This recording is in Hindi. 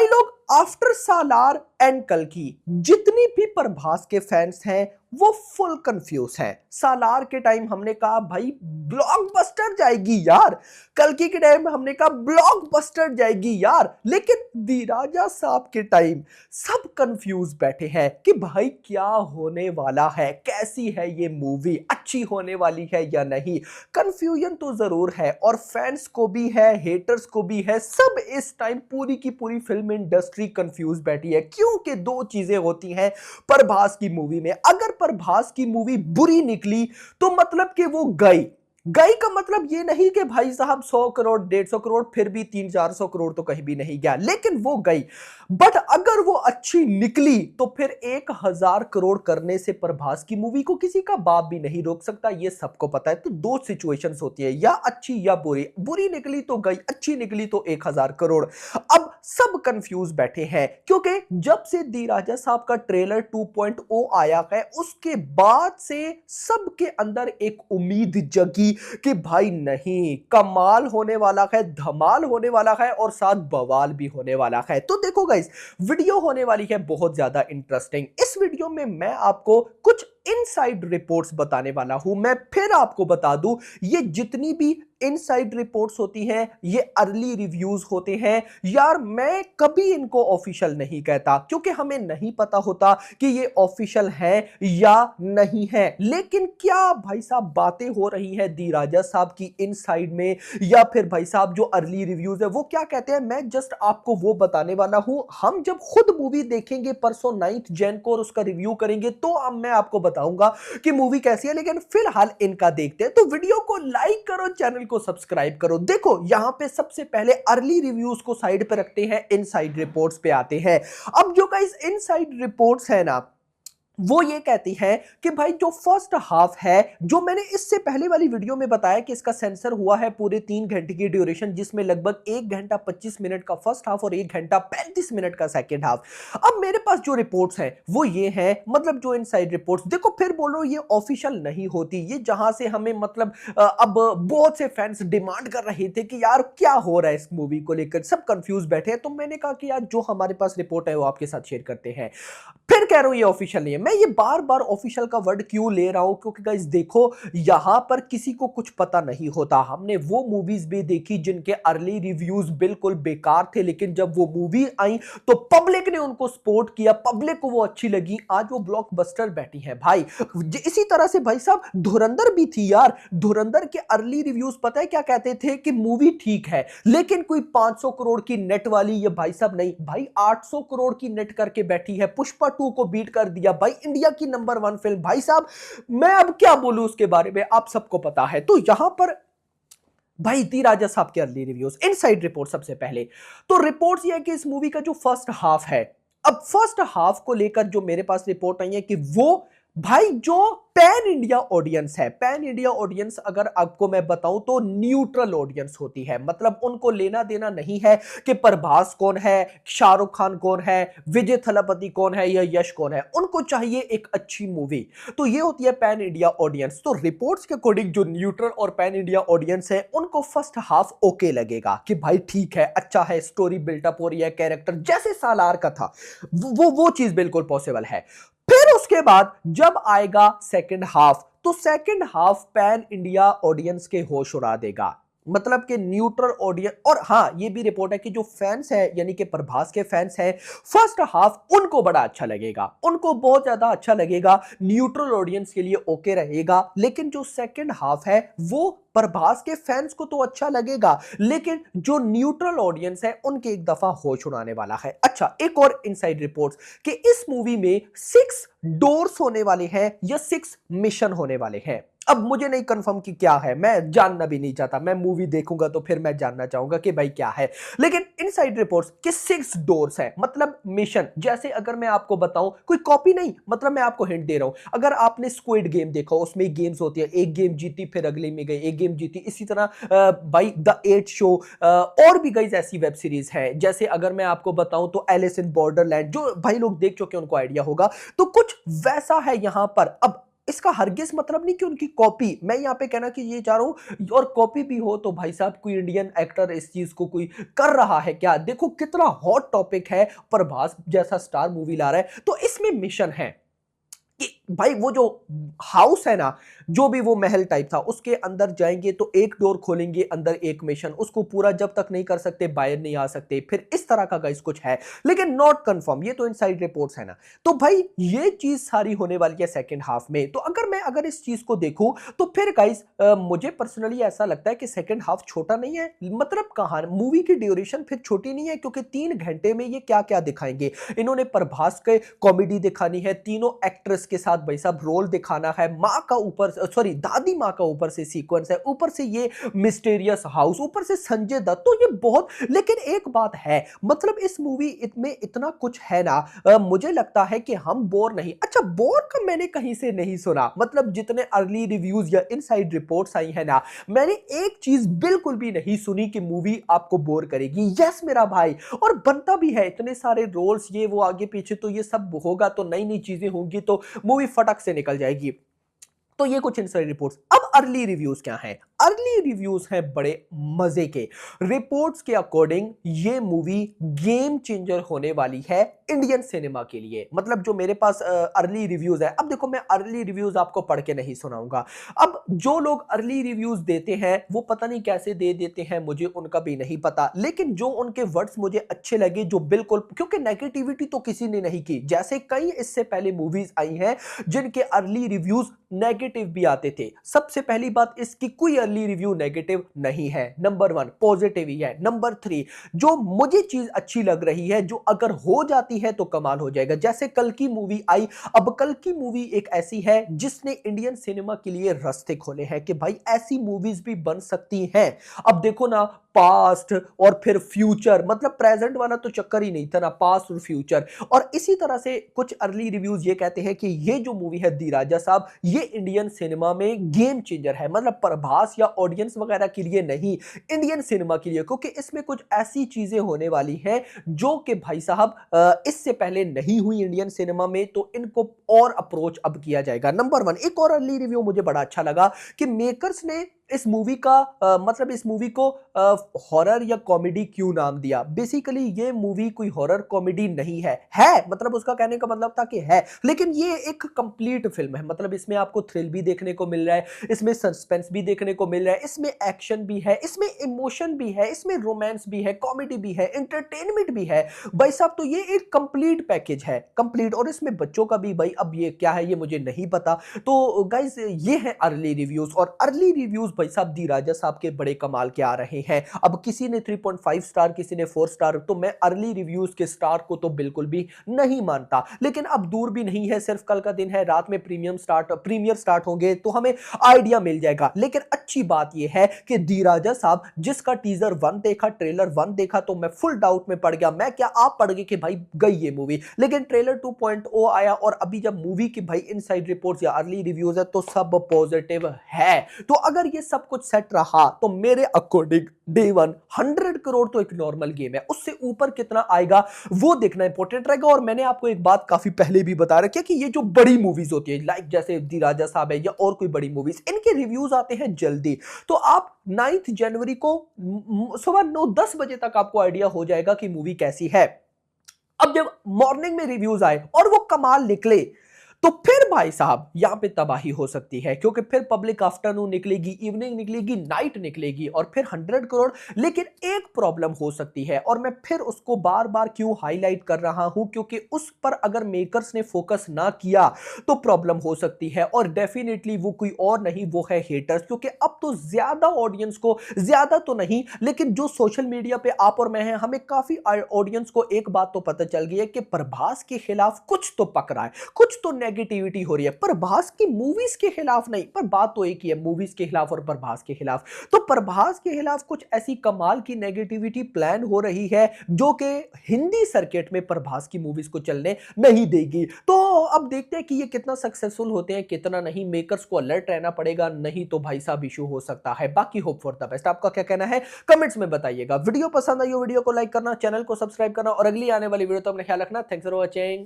भाई लोग आफ्टर सालार एंड कल्कि जितनी भी प्रभास के फैंस हैं वो फुल कंफ्यूज हैं। सालार के टाइम हमने कहा भाई ब्लॉकबस्टर जाएगी यार, कल्कि के टाइम हमने कहा ब्लॉकबस्टर जाएगी यार, लेकिन दी राजा साहब के टाइम सब कंफ्यूज बैठे हैं कि भाई क्या होने वाला है, कैसी है ये मूवी, अच्छी होने वाली है या नहीं। कंफ्यूजन तो जरूर है और फैंस को भी है, हेटर्स को भी है, सब इस टाइम पूरी की पूरी फिल्म इंडस्ट्री कंफ्यूज बैठी है क्योंकि दो चीजें होती हैं प्रभास की मूवी में। अगर प्रभास की मूवी बुरी निकली तो मतलब कि वो गई गई का मतलब ये नहीं कि भाई साहब 100 करोड़ 150 करोड़ फिर भी 300-400 करोड़ तो कहीं भी नहीं गया, लेकिन वो गई। बट अगर वो अच्छी निकली तो फिर 1000 करोड़ करने से प्रभास की मूवी को किसी का बाप भी नहीं रोक सकता, ये सबको पता है। तो दो सिचुएशंस होती है, या अच्छी या बुरी। बुरी निकली तो गई, अच्छी निकली तो 1000 करोड़। अब सब कंफ्यूज बैठे हैं क्योंकि जब से दी राजा साहब का ट्रेलर 2.0 आया है उसके बाद से सबके अंदर एक उम्मीद जगी कि भाई नहीं, कमाल होने वाला है, धमाल होने वाला है और साथ बवाल भी होने वाला है। तो देखो गाइस, वीडियो होने वाली है बहुत ज्यादा इंटरेस्टिंग। इस वीडियो में मैं आपको कुछ इनसाइड रिपोर्ट्स बताने वाला हूं। मैं फिर आपको बता दूं, ये जितनी भी इनसाइड रिपोर्ट्स होती हैं ये अर्ली रिव्यूज होते हैं यार। मैं कभी इनको ऑफिशियल नहीं कहता क्योंकि हमें नहीं पता होता कि ये ऑफिशियल है या नहीं है, लेकिन क्या भाई साहब बातें हो रही है दी राजा साहब की इनसाइड में, या फिर भाई साहब जो अर्ली रिव्यूज है वो क्या कहते हैं, मैं जस्ट आपको वो बताने वाला हूं। हम जब खुद मूवी देखेंगे परसों 9 जैन को और उसका रिव्यू करेंगे तो अब मैं आपको बताऊंगा कि मूवी कैसी है, लेकिन फिलहाल इनका देखते हैं। तो वीडियो को लाइक करो, चैनल को सब्सक्राइब करो। देखो यहां पे सबसे पहले अर्ली रिव्यूज को साइड पे रखते हैं, इनसाइड रिपोर्ट्स पे आते हैं। अब जो गाइस इनसाइड रिपोर्ट्स है ना, वो ये कहती है कि भाई जो फर्स्ट हाफ है, जो मैंने इससे पहले वाली वीडियो में बताया कि इसका सेंसर हुआ है पूरे 3 घंटे की ड्यूरेशन, जिसमें लगभग 1 घंटा 25 मिनट का फर्स्ट हाफ और 1 घंटा 35 मिनट का सेकंड हाफ। अब मेरे पास जो रिपोर्ट्स हैं वो ये हैं, मतलब जो इनसाइड रिपोर्ट्स, देखो फिर बोल रहा हूं ये ऑफिशियल नहीं होती, ये जहां से हमें मतलब अब बहुत से फैंस डिमांड कर रहे थे कि यार क्या हो रहा है इस मूवी को लेकर, सब कंफ्यूज बैठे हैं। तो मैंने कहा कि यार जो हमारे पास रिपोर्ट है वो आपके साथ शेयर करते हैं। फिर कह रहा हूं ये ऑफिशियल नहीं है। मैं ये बार बार ऑफिशियल का वर्ड क्यों ले रहा हूं, क्योंकि गाइस देखो यहां पर किसी को कुछ पता नहीं होता। हमने वो मूवीज भी देखी जिनके अर्ली रिव्यूज बिल्कुल बेकार थे, लेकिन जब वो मूवी आई तो पब्लिक ने उनको सपोर्ट किया, पब्लिक को वो अच्छी लगी, आज वो ब्लॉकबस्टर बैठी है भाई। इसी तरह से भाई साहब धुरंधर भी थी यार। धुरंधर के अर्ली रिव्यूज पता है क्या कहते थे कि मूवी ठीक है लेकिन कोई 500 करोड़ की नेट वाली, ये भाई साहब नहीं, भाई 800 करोड़ की नेट करके बैठी है। पुष्पा 2 को बीट कर दिया भाई, इंडिया की नंबर 1 फिल्म भाई साहब। मैं अब क्या बोलूं उसके बारे में, आप सबको पता है। तो यहां पर भाई दी राजा साहब के अर्ली रिव्यूज, इनसाइड रिपोर्ट सबसे पहले तो रिपोर्ट्स ये है कि इस मूवी का जो फर्स्ट हाफ है, अब फर्स्ट हाफ को लेकर जो मेरे पास रिपोर्ट आई है कि वो भाई जो पैन इंडिया ऑडियंस है, पैन इंडिया ऑडियंस अगर आपको मैं बताऊं तो न्यूट्रल ऑडियंस होती है, मतलब उनको लेना देना नहीं है कि प्रभास कौन है, शाहरुख खान कौन है, विजय थलापति कौन है या यश कौन है, उनको चाहिए एक अच्छी मूवी। तो ये होती है पैन इंडिया ऑडियंस। तो रिपोर्ट्स के अकॉर्डिंग जो न्यूट्रल और पैन इंडिया ऑडियंस है उनको फर्स्ट हाफ ओके लगेगा कि भाई ठीक है, अच्छा है, स्टोरी बिल्टअप हो रही है, कैरेक्टर जैसे सालार का था वो चीज बिल्कुल पॉसिबल है। फिर उसके बाद जब आएगा सेकंड हाफ तो second half pan India audience के होश उड़ा देगा, मतलब कि न्यूट्रल ऑडियंस। और हां ये भी रिपोर्ट है कि जो फैंस है यानी कि प्रभास के फैंस हैं, फर्स्ट हाफ उनको बड़ा अच्छा लगेगा, उनको बहुत ज्यादा अच्छा लगेगा, न्यूट्रल ऑडियंस के लिए ओके रहेगा। लेकिन जो सेकंड हाफ है वो प्रभास के फैंस को तो अच्छा लगेगा, लेकिन जो न्यूट्रल ऑडियंस है उनके एक दफा होश उड़ाने वाला है। अच्छा एक और इनसाइड रिपोर्ट्स कि इस मूवी में 6 डोर्स होने वाले हैं या 6 मिशन होने वाले हैं। अब मुझे नहीं कंफर्म कि क्या है, मैं जानना भी नहीं चाहता, मैं मूवी देखूंगा तो फिर मैं जानना चाहूंगा कि भाई क्या है। लेकिन इनसाइड रिपोर्ट्स कि 6 डोर्स है, मतलब मिशन। जैसे अगर मैं आपको बताऊं, कोई कॉपी नहीं, मतलब मैं आपको हिंट दे रहा हूं। अगर आपने स्क्विड गेम देखा, उसमें गेम्स होती है, एक गेम जीती फिर अगले में गई, एक गेम जीती, इसी तरह भाई द 8 शो और भी गई ऐसी वेब सीरीज है। जैसे अगर मैं आपको बताऊं तो एलिस इन बॉर्डरलैंड, जो भाई लोग देख चुके हैं उनको आइडिया होगा। तो कुछ वैसा है यहां पर। अब इसका हरगिज मतलब नहीं कि उनकी कॉपी, मैं यहाँ पे कहना कि ये चाह रहा हूँ, और कॉपी भी हो तो भाई साहब कोई इंडियन एक्टर इस चीज को कोई कर रहा है क्या? देखो कितना हॉट टॉपिक है, प्रभास जैसा स्टार मूवी ला रहा है, तो इसमें मिशन है कि भाई वो जो हाउस है ना, जो भी वो महल टाइप था, उसके अंदर जाएंगे तो एक डोर खोलेंगे, अंदर एक मिशन, उसको पूरा जब तक नहीं कर सकते बाहर नहीं आ सकते, फिर इस तरह का गाइस कुछ है, लेकिन नॉट कंफर्म, ये तो इनसाइड रिपोर्ट्स है ना। तो भाई ये चीज सारी होने वाली है सेकंड हाफ में, तो अगर इस चीज को देखूं तो फिर गाइस मुझे पर्सनली ऐसा लगता है कि सेकंड हाफ छोटा नहीं है, मतलब कहानी मूवी की ड्यूरेशन फिर छोटी नहीं है, क्योंकि 3 घंटे में ये क्या क्या दिखाएंगे। इन्होंने प्रभास के कॉमेडी दिखानी है, तीनों एक्ट्रेस के साथ भाई साहब रोल दिखाना है, माँ का ऊपर सॉरी दादी माँ का ऊपर से सीक्वेंस है, ऊपर से ये मिस्टीरियस हाउस, ऊपर से संजय दत्त, तो ये बहुत, लेकिन एक बात है, मतलब इस मूवी में इतना कुछ है ना, मुझे लगता है कि हम बोर नहीं, अच्छा बोर का मैंने कहीं से नहीं सुना, मतलब जितने अर्ली रिव्यूज या इनसाइड रिपोर्ट्स आई है ना, मैंने एक चीज बिल्कुल भी नहीं सुनी कि मूवी आपको बोर करेगी। यस मेरा भाई, और बनता भी है, इतने सारे रोल्स ये वो आगे पीछे, तो ये सब होगा तो नई नई चीजें होंगी, तो मूवी फटक से निकल जाएगी। तो ये कुछ इनसाइड रिपोर्ट्स। अब अर्ली रिव्यूज क्या हैं? अर्ली रिव्यूज हैं बड़े मजे के। रिपोर्ट्स के अकॉर्डिंग ये मूवी गेम चेंजर होने वाली है इंडियन सिनेमा के लिए, मतलब जो मेरे पास अर्ली रिव्यूज है। अब देखो मैं अर्ली रिव्यूज आपको पढ़ के नहीं सुनाऊंगा, अब जो लोग अर्ली रिव्यूज देते हैं वो पता नहीं कैसे दे देते हैं, मुझे उनका भी नहीं पता, लेकिन जो उनके वर्ड्स मुझे अच्छे लगे, जो बिल्कुल, क्योंकि नेगेटिविटी तो किसी ने नहीं की, जैसे कई इससे पहले मूवीज आई हैं जिनके अर्ली रिव्यूज नेगेटिव भी आते थे। सबसे पहली बात, इसकी कोई अर्ली रिव्यू नेगेटिव नहीं है, नंबर 1 पॉजिटिव ही है। नंबर 3 जो मुझे चीज अच्छी लग रही है, जो अगर हो जाती है तो कमाल हो जाएगा, जैसे कल की मूवी आई। अब कल की मूवी एक ऐसी है जिसने इंडियन सिनेमा के लिए रास्ते खोले हैं कि भाई ऐसी मूवीज भी बन सकती हैं। अब देखो ना, पास्ट और फिर फ्यूचर, मतलब प्रेजेंट वाला तो चक्कर ही नहीं था ना, पास्ट और फ्यूचर। और इसी तरह से कुछ अर्ली रिव्यूज ये कहते हैं कि ये जो मूवी है दी राजा साहब, ये इंडियन सिनेमा में गेम चेंजर है, मतलब प्रभास या ऑडियंस वगैरह के लिए नहीं, इंडियन सिनेमा के लिए, क्योंकि इसमें कुछ ऐसी चीजें होने वाली हैं जो कि भाई साहब इससे पहले नहीं हुई इंडियन सिनेमा में, तो इनको और अप्रोच अब किया जाएगा। नंबर 1 एक और अर्ली रिव्यू मुझे बड़ा अच्छा लगा कि मेकर्स ने इस मूवी का मतलब इस मूवी को हॉरर या कॉमेडी क्यों नाम दिया। बेसिकली ये मूवी कोई हॉरर कॉमेडी नहीं है, मतलब उसका कहने का मतलब था कि है, लेकिन ये एक कंप्लीट फिल्म है, मतलब इसमें आपको थ्रिल भी देखने को मिल रहा है, इसमें सस्पेंस भी देखने को मिल रहा है, इसमें एक्शन भी है, इसमें इमोशन भी है, इसमें रोमांस भी है, कॉमेडी भी है, एंटरटेनमेंट भी है भाई साहब। तो ये एक कंप्लीट पैकेज है, कंप्लीट, और इसमें बच्चों का भी, भाई अब ये क्या है ये मुझे नहीं पता। तो गाइस ये है अर्ली रिव्यूज, और अर्ली रिव्यूज भाई साहब दी राजा साहब के बड़े कमाल के आ रहे हैं। अब किसी ने 3.5 स्टार, किसी ने 4 स्टार, तो मैं अर्ली रिव्यूज के स्टार को तो बिल्कुल भी नहीं मानता, लेकिन अब दूर भी नहीं है, सिर्फ कल का दिन है, रात में प्रीमियर स्टार्ट होंगे तो हमें आइडिया मिल जाएगा। लेकिन अच्छी बात यह है कि दी राजा साहब जिसका टीजर 1 देखा, ट्रेलर 1 देखा, तो मैं फुल डाउट में पड़ गया, मैं क्या आप पड़ गए कि भाई गई ये मूवी, लेकिन ट्रेलर 2.0 आया, और अभी जब मूवी की भाई इनसाइड रिपोर्ट्स या अर्ली रिव्यूज है तो सब पॉजिटिव है। तो अगर ये सब कुछ सेट रहा तो मेरे अकॉर्डिंग डे 1 100 करोड़ तो एक नॉर्मल गेम है, उससे ऊपर कितना आएगा वो देखना इंपॉर्टेंट रहेगा। और मैंने आपको एक बात काफी पहले भी बता रखी है कि ये जो बड़ी मूवीज होती है, लाइक जैसे दी राजा साहब है या और कोई बड़ी मूवीज, इनके रिव्यूज आते हैं जल्दी, तो आप 9 जनवरी को सुबह 9-10 बजे तक आपको आइडिया हो जाएगा कि मूवी कैसी है। अब जब मॉर्निंग में रिव्यूज आए और वो कमाल निकले, तो फिर भाई साहब यहां पे तबाही हो सकती है, क्योंकि फिर पब्लिक आफ्टरनून निकलेगी, इवनिंग निकलेगी, नाइट निकलेगी, और फिर 100 करोड़। लेकिन एक प्रॉब्लम हो सकती है, और मैं फिर उसको बार बार क्यों हाईलाइट कर रहा हूं, क्योंकि उस पर अगर मेकर्स ने फोकस ना किया तो प्रॉब्लम हो सकती है, और डेफिनेटली वो कोई और नहीं, वो है हेटर्स। क्योंकि अब तो ज्यादा ऑडियंस को, ज्यादा तो नहीं लेकिन जो सोशल मीडिया पे आप और मैं हैं, हमें काफी ऑडियंस को एक बात तो पता चल गई है कि प्रभास के खिलाफ कुछ तो पक रहा है, कुछ तो नेगेटिविटी हो रही है, प्रभास की मूवीज के खिलाफ नहीं, पर बात तो एक ही है, मूवीज के खिलाफ और प्रभास के खिलाफ। तो प्रभास के खिलाफ कुछ ऐसी कमाल की नेगेटिविटी प्लान हो रही है जो कि हिंदी सर्किट में प्रभास की मूवीज को चलने नहीं देगी। तो अब देखते हैं कि ये कितना सक्सेसफुल होते हैं, कितना नहीं, मेकर्स को अलर्ट रहना पड़ेगा, नहीं तो भाई साहब इशू हो सकता है। बाकी होप फॉर द बेस्ट, आपका क्या कहना है कमेंट्स में बताइएगा। वीडियो पसंद आई हो वीडियो को लाइक करना, चैनल को सब्सक्राइब करना, और अगली आने वाली वीडियो तो अपने ख्याल रखना। Thanks for watching.